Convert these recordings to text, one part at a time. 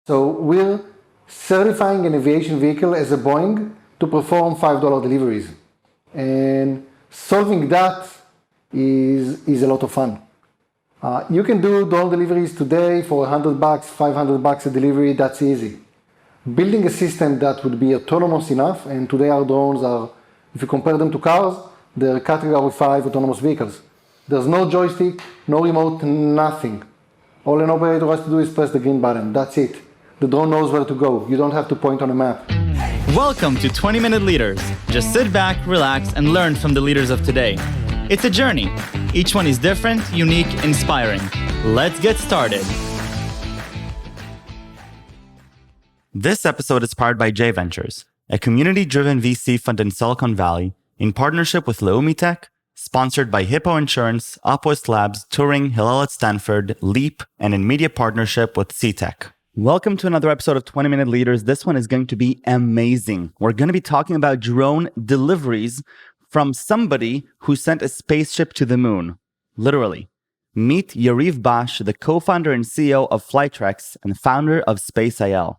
So we're certifying an aviation vehicle as a Boeing to perform $5 deliveries. And solving that is a lot of fun. You can do drone deliveries today for $100, $500 a delivery, that's easy. Building a system that would be autonomous enough, and today our drones are, if you compare them to cars, they're category 5 autonomous vehicles. There's no joystick, no remote, nothing. All an operator has to do is press the green button, that's it. The drone knows where to go, you don't have to point on a map. Welcome to 20-Minute Leaders. Just sit back, relax, and learn from the leaders of today. It's a journey. Each one is different, unique, inspiring. Let's get started. This episode is powered by J Ventures, a community-driven VC fund in Silicon Valley, in partnership with Leumi Tech, sponsored by Hippo Insurance, Upwest Labs, Turing, Hillel at Stanford, Leap, and in media partnership with C-Tech. Welcome to another episode of 20-Minute Leaders. This one is going to be amazing. We're going to be talking about drone deliveries from somebody who sent a spaceship to the moon. Literally. Meet Yariv Bash, the co-founder and CEO of Flytrex and founder of SpaceIL.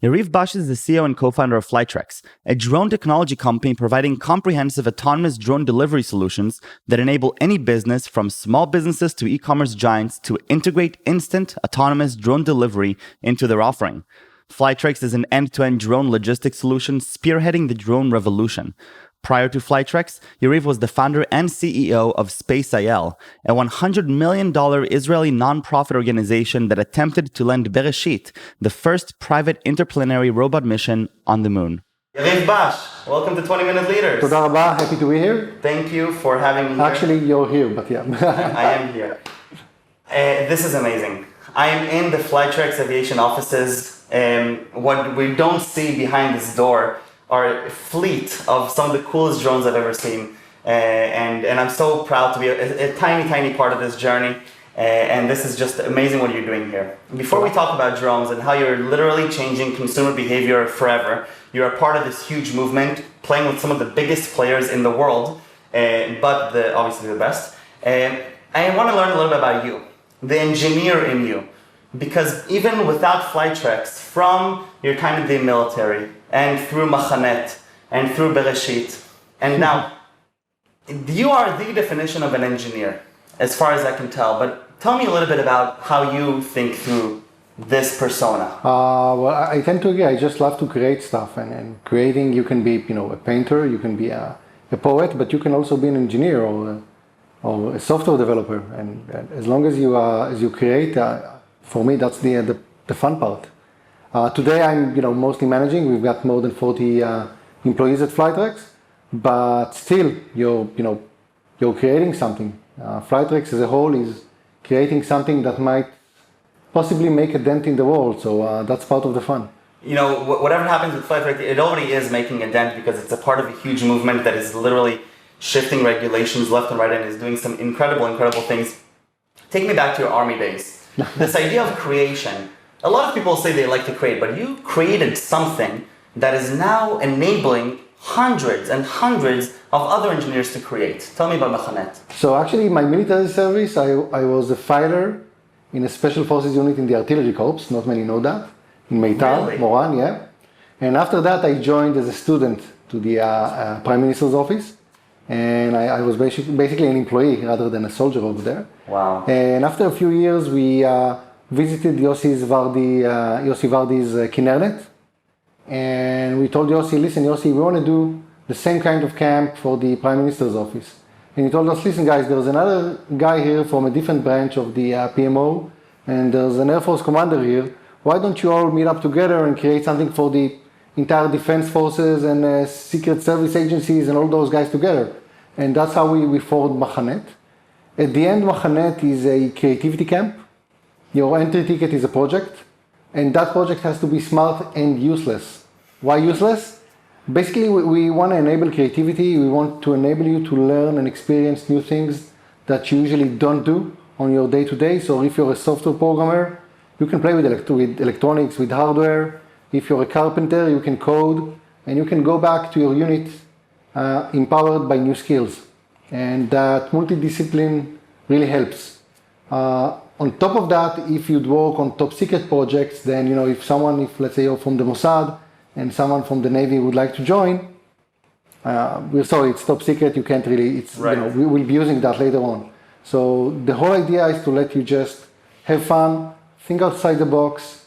Yariv Bash is the CEO and co-founder of Flytrex, a drone technology company providing comprehensive autonomous drone delivery solutions that enable any business, from small businesses to e-commerce giants, to integrate instant autonomous drone delivery into their offering. Flytrex is an end-to-end drone logistics solution spearheading the drone revolution. Prior to Flytrex, Yariv was the founder and CEO of SpaceIL, a $100 million Israeli nonprofit organization that attempted to land Beresheet, the first private interplanetary robot mission on the moon. Yariv Bash, welcome to 20-Minute Leaders. Toda rabba, happy to be here. Thank you for having me here. Actually, you're here, but yeah. I am here. This is amazing. I am in the Flytrex aviation offices. What we don't see behind this door are a fleet of some of the coolest drones I've ever seen. And I'm so proud to be a tiny part of this journey. And this is just amazing what you're doing here. Before we talk about drones and how you're literally changing consumer behavior forever, you're a part of this huge movement, playing with some of the biggest players in the world, but obviously the best. I want to learn a little bit about you, the engineer in you. Because even without Flytrex, from your time in the military, and through Machanet, and through Beresheet, and now, you are the definition of an engineer, as far as I can tell. But tell me a little bit about how you think through this persona. Well, I tend to agree. I just love to create stuff, and creating, you can be, a painter, you can be a poet, but you can also be an engineer or a software developer. And as long as you create, for me, that's the fun part. Today, I'm mostly managing. We've got more than 40 employees at Flytrex, but still, you're creating something. Flytrex as a whole is creating something that might possibly make a dent in the world. So that's part of the fun. Whatever happens with Flytrex, it already is making a dent because it's a part of a huge movement that is literally shifting regulations left and right and is doing some incredible things. Take me back to your army days. This idea of creation. A lot of people say they like to create, but you created something that is now enabling hundreds and hundreds of other engineers to create. Tell me about Machanet. So actually, my military service, I was a fighter in a special forces unit in the artillery corps. Not many know that. In Meitar, really? Moran, yeah. And after that, I joined as a student to the Prime Minister's office. And I was basically an employee rather than a soldier over there. Wow. And after a few years, we visited Yossi Vardi's Kinernet. And we told Yossi, listen, Yossi, we want to do the same kind of camp for the Prime Minister's office. And he told us, listen guys, there's another guy here from a different branch of the PMO, and there's an Air Force commander here. Why don't you all meet up together and create something for the entire defense forces and secret service agencies and all those guys together? And that's how we formed Machanet. At the end, Machanet is a creativity camp. Your entry ticket is a project, and that project has to be smart and useless. Why useless? Basically, we want to enable creativity. We want to enable you to learn and experience new things that you usually don't do on your day-to-day. So if you're a software programmer, you can play with electronics, with hardware. If you're a carpenter, you can code, and you can go back to your unit empowered by new skills. And that multidiscipline really helps. On top of that, if you'd work on top secret projects, then, if let's say you're from the Mossad and someone from the Navy would like to join, we're sorry, it's top secret, you can't really, we will be using that later on. So the whole idea is to let you just have fun, think outside the box,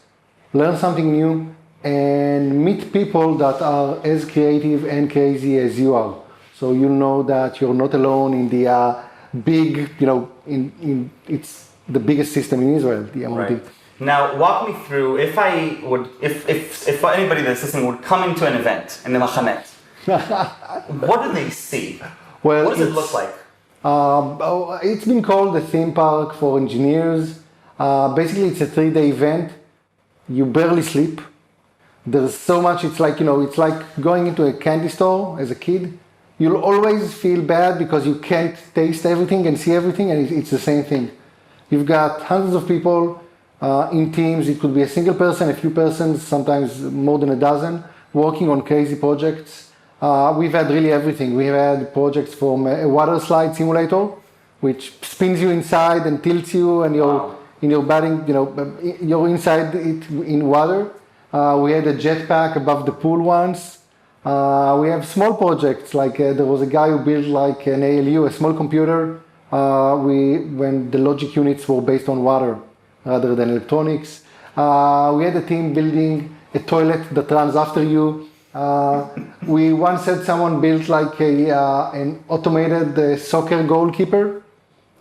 learn something new, and meet people that are as creative and crazy as you are. So you know that you're not alone in the big, it's the biggest system in Israel, the MOD. Right. Now, walk me through, if anybody that's listening would come into an event in the Machanet, what do they see? Well, what does it look like? It's been called the theme park for engineers. Basically, it's a 3-day event. You barely sleep. There's so much, it's like going into a candy store as a kid. You'll always feel bad because you can't taste everything and see everything, and it's the same thing. You've got hundreds of people in teams. It could be a single person, a few persons, sometimes more than a dozen, working on crazy projects. We've had really everything. We've had projects from a water slide simulator, which spins you inside and tilts you, and you're batting, you're inside it in water. We had a jetpack above the pool once. We have small projects, like there was a guy who built like an ALU, a small computer, when the logic units were based on water rather than electronics. We had a team building a toilet that runs after you. We once had someone built like an automated soccer goalkeeper.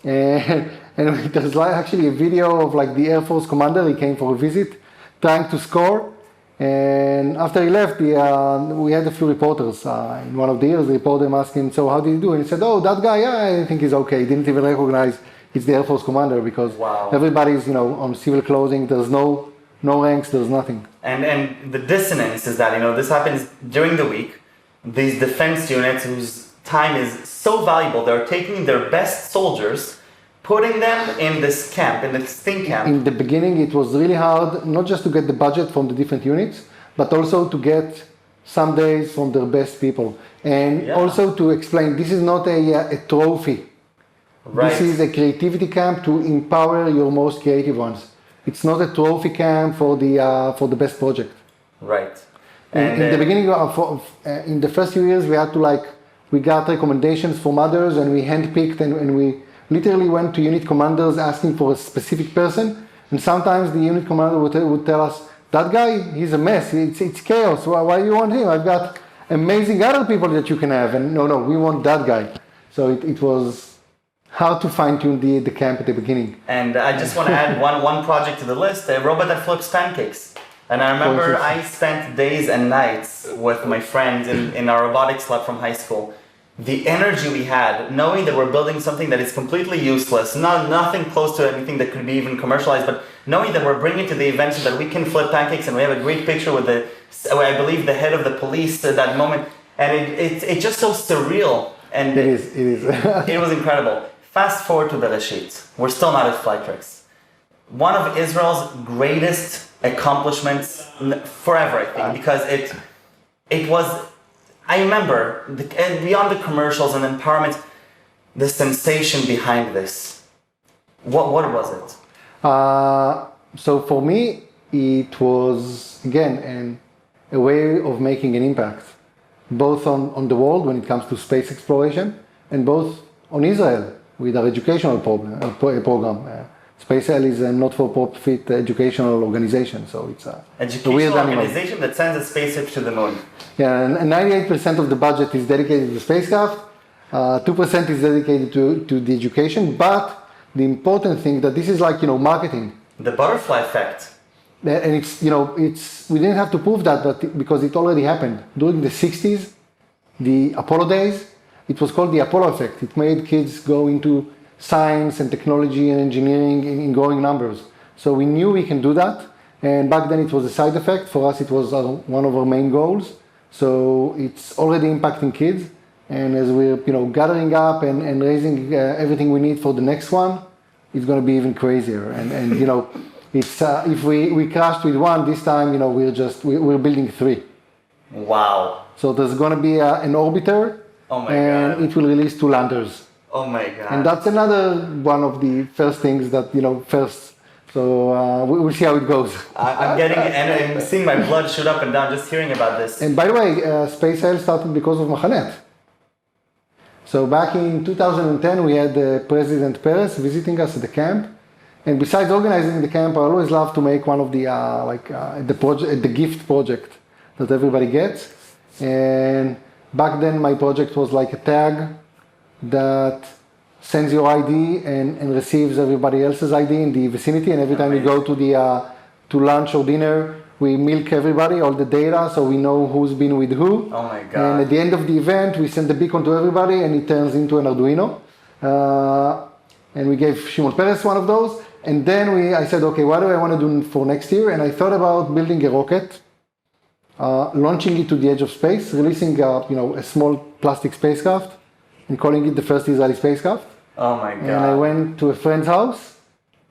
And there's actually a video of like the Air Force commander. He came for a visit, trying to score. And after he left, we had a few reporters. In one of the years, the reporter asked him, "So how did he do?" And he said, "Oh, that guy, I think he's okay." He didn't even recognize it's the Air Force commander because everybody's, on civil clothing. There's no ranks, there's nothing. And the dissonance is that, this happens during the week. These defense units whose time is so valuable, they're taking their best soldiers, putting them in this camp, in this think camp. In the beginning, it was really hard, not just to get the budget from the different units, but also to get some days from their best people. And also to explain, this is not a trophy. Right. This is a creativity camp to empower your most creative ones. It's not a trophy camp for the best project. Right. And in the beginning, in the first few years, we got recommendations from others, and we handpicked, and we literally went to unit commanders asking for a specific person, and sometimes the unit commander would tell us, "That guy, he's a mess, it's chaos, why do you want him? I've got amazing other people that you can have," and no, we want that guy. So it was hard to fine-tune the camp at the beginning. And I just want to add one project to the list, a robot that flips pancakes. And I remember I spent days and nights with my friends in our robotics lab from high school. The energy we had, knowing that we're building something that is completely useless, nothing close to anything that could be even commercialized, but knowing that we're bringing to the event so that we can flip pancakes, and we have a great picture with I believe the head of the police at that moment, and it's just so surreal. And it is. It was incredible. Fast forward to Beresheet. We're still not at Flytrex. One of Israel's greatest accomplishments forever, I think, because it was. I remember, and beyond the commercials and empowerment, the sensation behind this. What was it? So for me, it was, again, a way of making an impact, both on the world when it comes to space exploration, and both on Israel with our educational program. SpaceIL is a not-for-profit educational organization, so it's a weird organization that sends a spaceship to the moon. Yeah, and 98% of the budget is dedicated to spacecraft, 2% is dedicated to the education, but the important thing that this is like, marketing. The butterfly effect. And we didn't have to prove that, but because it already happened. During the 60s, the Apollo days, it was called the Apollo effect. It made kids go into science and technology and engineering in growing numbers. So we knew we can do that. And back then it was a side effect. For us, it was one of our main goals. So it's already impacting kids. And as we're, gathering up and raising everything we need for the next one, it's going to be even crazier. And it's if we crashed with one this time, we're building 3. Wow. So there's going to be an orbiter. Oh my and God. it will release 2 landers. Oh my God. And that's another one of the first things that, first. So we'll see how it goes. I'm getting, and I'm seeing my blood shoot up and down just hearing about this. And by the way, SpaceIL started because of Mahanet. So back in 2010, we had President Peres visiting us at the camp. And besides organizing the camp, I always love to make one of the the gift project that everybody gets. And back then, my project was like a tag that sends your ID and receives everybody else's ID in the vicinity. And every time we go to lunch or dinner, we milk everybody, all the data, so we know who's been with who. Oh my God. And at the end of the event, we send the beacon to everybody, and it turns into an Arduino. And we gave Shimon Peres one of those. And then I said, okay, what do I want to do for next year? And I thought about building a rocket, launching it to the edge of space, releasing a small plastic spacecraft, and calling it the first Israeli spacecraft. Oh my God. And I went to a friend's house,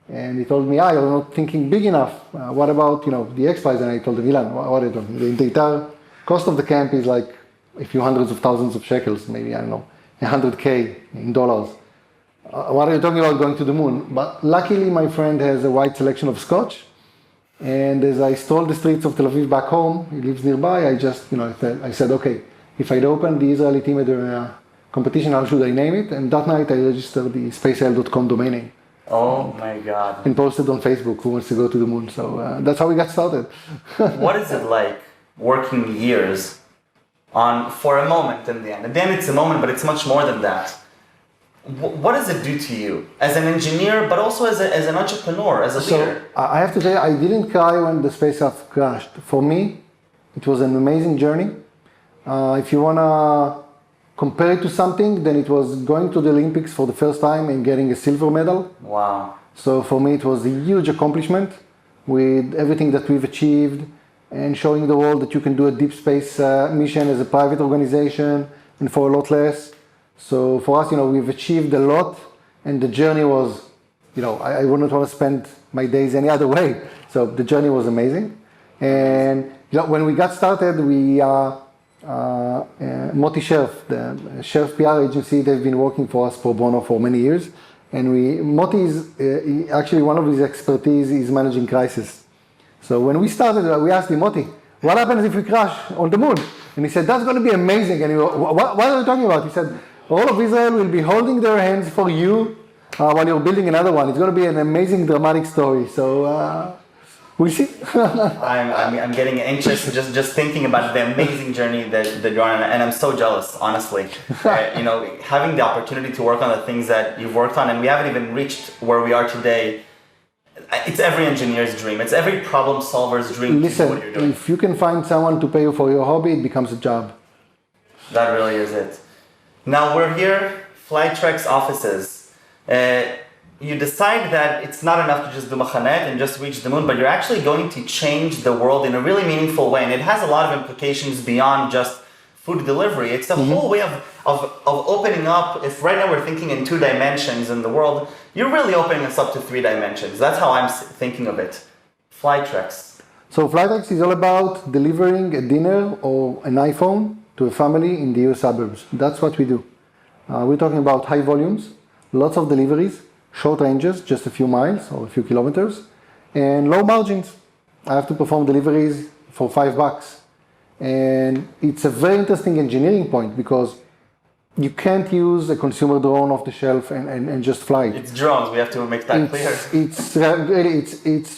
and he told me, you're not thinking big enough. What about, the X Prize? And I told him, Ilan, what are you talking? The entire cost of the camp is like a few hundreds of thousands of shekels, maybe, I don't know, 100K in dollars. What are you talking about going to the moon? But luckily, my friend has a wide selection of scotch. And as I stroll the streets of Tel Aviv back home, he lives nearby, I said, okay, if I'd open the Israeli team at a competition, how should I name it? And that night I registered the SpaceIL.com domain name. Oh my God. And posted on Facebook who wants to go to the moon. So that's how we got started. What is it like working years for a moment in the end? At the end it's a moment, but it's much more than that. What does it do to you as an engineer, but also as an entrepreneur, as a leader? So I have to say, I didn't cry when the spacecraft crashed. For me, it was an amazing journey. If you want to compare it to something, then it was going to the Olympics for the first time and getting a silver medal. Wow. So for me, it was a huge accomplishment with everything that we've achieved and showing the world that you can do a deep space mission as a private organization and for a lot less. So for us, we've achieved a lot, and the journey was, I wouldn't want to spend my days any other way. So the journey was amazing. And when we got started, Moti Sherf, the Sherf PR agency, they've been working for us pro bono for many years. And Moti is actually one of his expertise is managing crisis. So when we started, we asked him, Moti, what happens if we crash on the moon? And he said, that's going to be amazing. And what are you talking about? He said, all of Israel will be holding their hands for you while you're building another one. It's going to be an amazing, dramatic story. So we'll see. I'm getting anxious just thinking about the amazing journey that you're on, and I'm so jealous, honestly. Having the opportunity to work on the things that you've worked on, and we haven't even reached where we are today. It's every engineer's dream. It's every problem solver's dream. Listen, to do what you're doing. if you can find someone to pay you for your hobby, it becomes a job. That really is it. Now we're here, Flytrex offices. You decide that it's not enough to just do Mahanet and just reach the moon, but you're actually going to change the world in a really meaningful way. And it has a lot of implications beyond just food delivery. It's the whole way of opening up. If right now we're thinking in 2 dimensions in the world, you're really opening us up to 3 dimensions. That's how I'm thinking of it. Flytrex. So Flytrex is all about delivering a dinner or an iPhone to a family in the US suburbs. That's what we do. We're talking about high volumes, lots of deliveries, short ranges, just a few miles or a few kilometers, and low margins. I have to perform deliveries for $5. And it's a very interesting engineering point because you can't use a consumer drone off the shelf and just fly it. It's drones, we have to make that clear.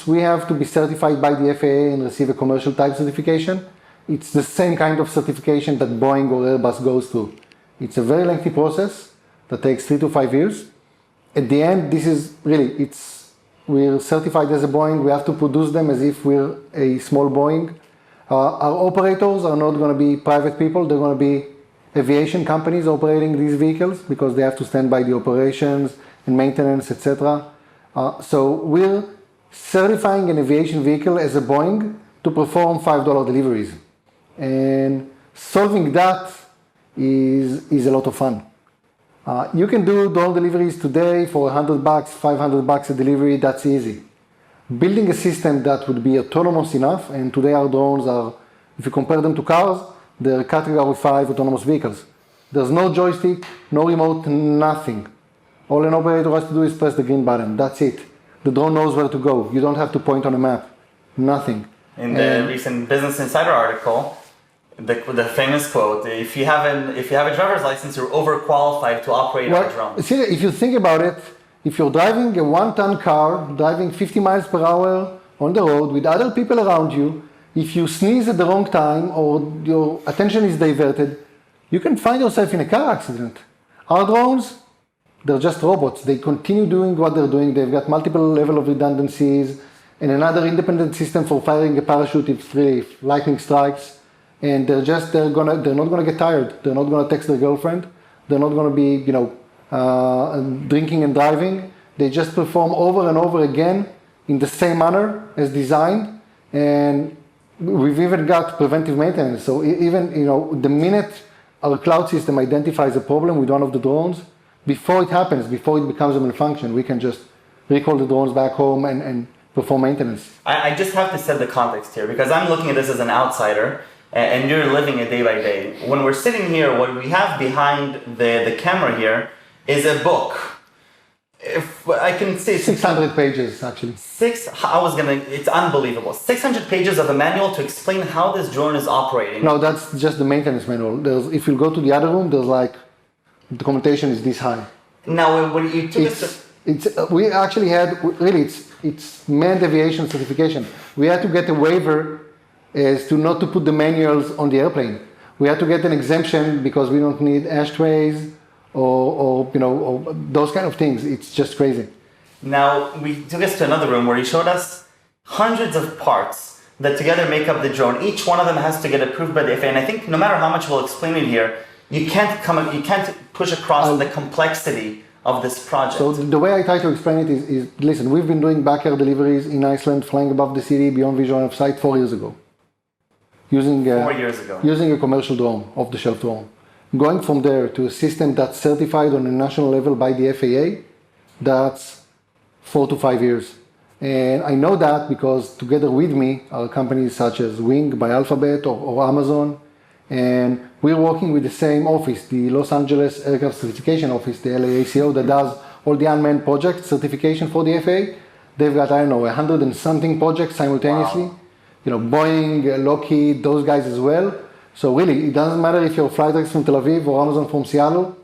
We have to be certified by the FAA and receive a commercial type certification. It's the same kind of certification that Boeing or Airbus goes through. It's a very lengthy process that takes 3 to 5 years. At the end, we're certified as a Boeing. We have to produce them as if we're a small Boeing. Our operators are not going to be private people. They're going to be aviation companies operating these vehicles because they have to stand by the operations and maintenance, etc. So we're certifying an aviation vehicle as a Boeing to perform $5 deliveries. And solving that is a lot of fun. You can do drone deliveries today for $100, $500 a delivery, that's easy. Building a system that would be autonomous enough, and today our drones are, if you compare them to cars, they're category 5 autonomous vehicles. There's no joystick, no remote, nothing. All an operator has to do is press the green button. That's it. The drone knows where to go. You don't have to point on a map. Nothing. In the recent Business Insider article, the famous quote: "If you have a driver's license, you're overqualified to operate a drone." See, if you think about it, if you're driving a 1-ton car, driving 50 miles per hour on the road with other people around you, if you sneeze at the wrong time or your attention is diverted, you can find yourself in a car accident. Our drones, they're just robots. They continue doing what they're doing. They've got multiple level of redundancies and another independent system for firing a parachute if lightning strikes. And they're not gonna get tired. They're not gonna text their girlfriend. They're not gonna be, drinking and driving. They just perform over and over again in the same manner as designed. And we've even got preventive maintenance. So even, the minute our cloud system identifies a problem with one of the drones, before it happens, before it becomes a malfunction, we can just recall the drones back home and perform maintenance. I just have to set the context here because I'm looking at this as an outsider and you're living it day by day. When we're sitting here, what we have behind the camera here is a book. If I can say 600 pages, actually. It's unbelievable. 600 pages of a manual to explain how this drone is operating. No, that's just the maintenance manual. If you go to the other room, there's the documentation is this high. Now, when you took we actually had, it's manned aviation certification. We had to get a waiver as to not to put the manuals on the airplane. We had to get an exemption because we don't need ashtrays or those kind of things. It's just crazy. Now, we took us to another room where he showed us hundreds of parts that together make up the drone. Each one of them has to get approved by the FAA. And I think no matter how much we'll explain it here, you can't push across the complexity of this project. So the way I try to explain it is listen, we've been doing backyard deliveries in Iceland, flying above the city beyond visual line of sight 4 years ago. 4 years ago. Using a commercial drone, off-the-shelf drone. Going from there to a system that's certified on a national level by the FAA, that's 4 to 5 years. And I know that because together with me are companies such as Wing by Alphabet or Amazon, and we're working with the same office, the Los Angeles Aircraft Certification Office, the LAACO, that does all the unmanned project certification for the FAA. They've got, 100 and something projects simultaneously. Wow. Boeing, Lockheed, those guys as well. So really, it doesn't matter if you're Flytrex from Tel Aviv or Amazon from Seattle.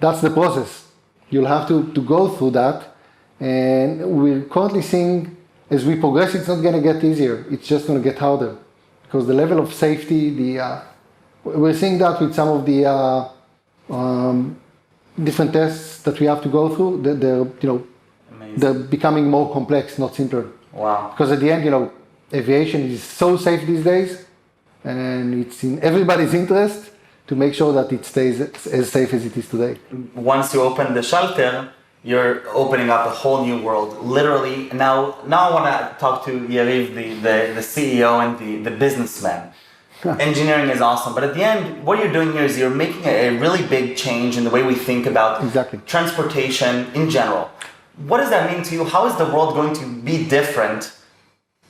That's the process. You'll have to go through that. And we're currently seeing, as we progress, it's not going to get easier. It's just going to get harder. Because the level of safety, we're seeing that with some of the different tests that we have to go through. They're becoming more complex, not simpler. Wow. Because at the end, aviation is so safe these days, and it's in everybody's interest to make sure that it stays as safe as it is today. Once you open the shelter, you're opening up a whole new world, literally. Now I want to talk to Yariv, the CEO and the businessman. Engineering is awesome, but at the end, what you're doing here is you're making a really big change in the way we think about transportation in general. What does that mean to you? How is the world going to be different,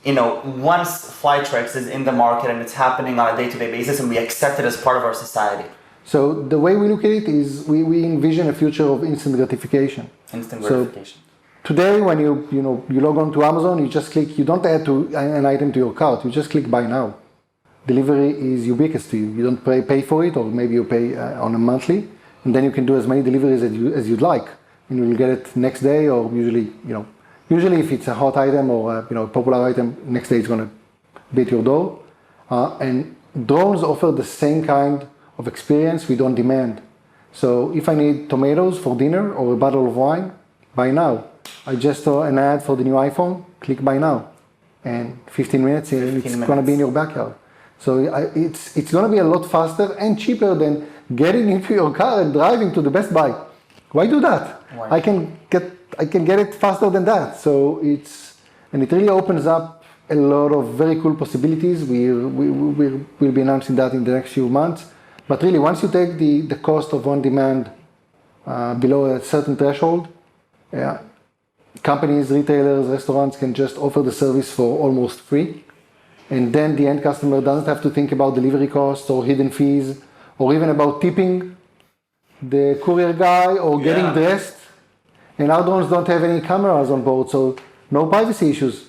once Flytrex is in the market and it's happening on a day-to-day basis and we accept it as part of our society? So the way we look at it is we envision a future of instant gratification. Instant gratification. So today, when you log on to Amazon, you just click. You don't add an item to your cart. You just click buy now. Delivery is ubiquitous to you. You don't pay for it, or maybe you pay on a monthly, and then you can do as many deliveries as you'd like, and you'll get it next day, or usually if it's a hot item or a popular item, next day it's going to be at your door. And drones offer the same kind of experience with on demand. So if I need tomatoes for dinner or a bottle of wine, buy now. I just saw an ad for the new iPhone, click buy now. And 15 minutes, it's going to be in your backyard. So it's going to be a lot faster and cheaper than getting into your car and driving to the Best Buy. Why do that? Why? I can get it faster than that. So it really opens up a lot of very cool possibilities. We'll be announcing that in the next few months. But really, once you take the cost of on-demand below a certain threshold, companies, retailers, restaurants can just offer the service for almost free. And then the end customer doesn't have to think about delivery costs or hidden fees or even about tipping the courier guy or getting dressed. And our drones don't have any cameras on board, so no privacy issues.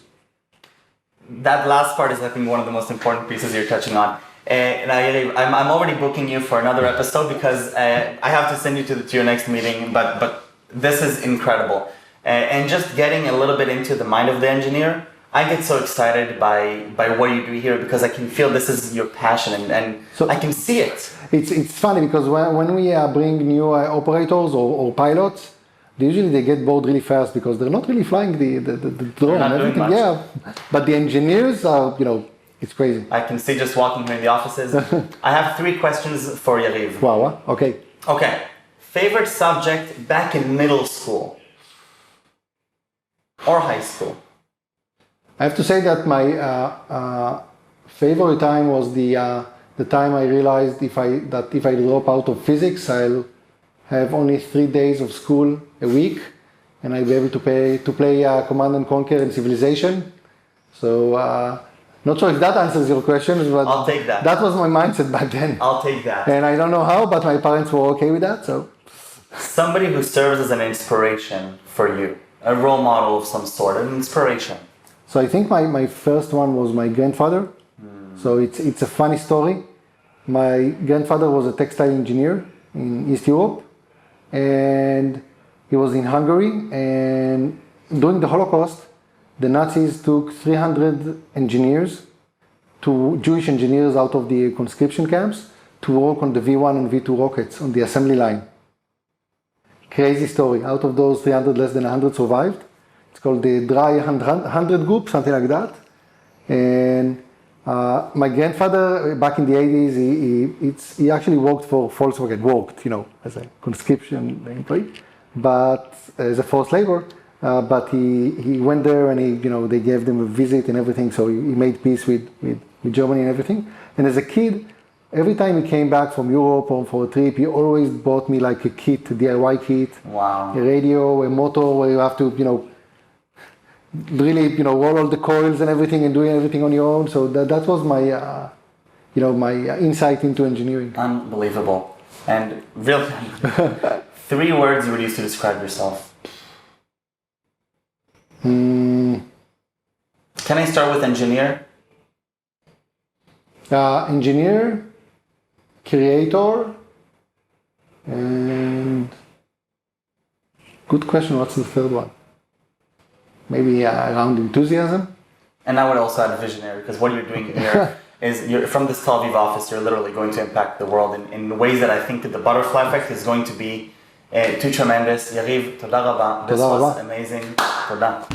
That last part is, I think, one of the most important pieces you're touching on. I'm already booking you for another episode because I have to send you to your next meeting, but this is incredible. And just getting a little bit into the mind of the engineer, I get so excited by what you do here because I can feel this is your passion and so I can see it. It's funny because when we bring new operators or pilots, usually they get bored really fast because they're not really flying the drone and everything. Yeah, but the engineers are, it's crazy. I can see just walking here in the offices. I have 3 questions for Yariv. Wow, okay. Okay. Favorite subject back in middle school or high school? I have to say that my favorite time was the time I realized if I drop out of physics, I'll have only 3 days of school a week, and I'll be able to play Command and Conquer and Civilization. So, not sure if that answers your question, but I'll take that. That was my mindset back then. I'll take that. And I don't know how, but my parents were okay with that. So, somebody who serves as an inspiration for you, a role model of some sort, an inspiration. So I think my first one was my grandfather. So it's a funny story. My grandfather was a textile engineer in East Europe, and he was in Hungary, and during the Holocaust, the Nazis took 300 engineers, Jewish engineers out of the conscription camps to work on the V1 and V2 rockets on the assembly line. Crazy story. Out of those 300, less than 100 survived. It's called the Dry 100 group, something like that. And my grandfather, back in the 80s, he actually worked for Volkswagen, as a conscription employee, but as a forced labor. But he went there and they gave them a visit and everything. So he made peace with Germany and everything. And as a kid, every time he came back from Europe or for a trip, he always bought me like a kit, a DIY kit, wow, a radio, a motor where you have to, really, roll all the coils and everything and doing everything on your own. So that was my, my insight into engineering. Unbelievable. And really, 3 words you would use to describe yourself. Can I start with engineer? Engineer, creator, and good question, what's the third one? Maybe around enthusiasm? And I would also add visionary, because what you're doing here is, from this Tel Aviv office, you're literally going to impact the world in ways that I think that the butterfly effect is going to be too tremendous. Yariv, toda raba. This was amazing. Toda.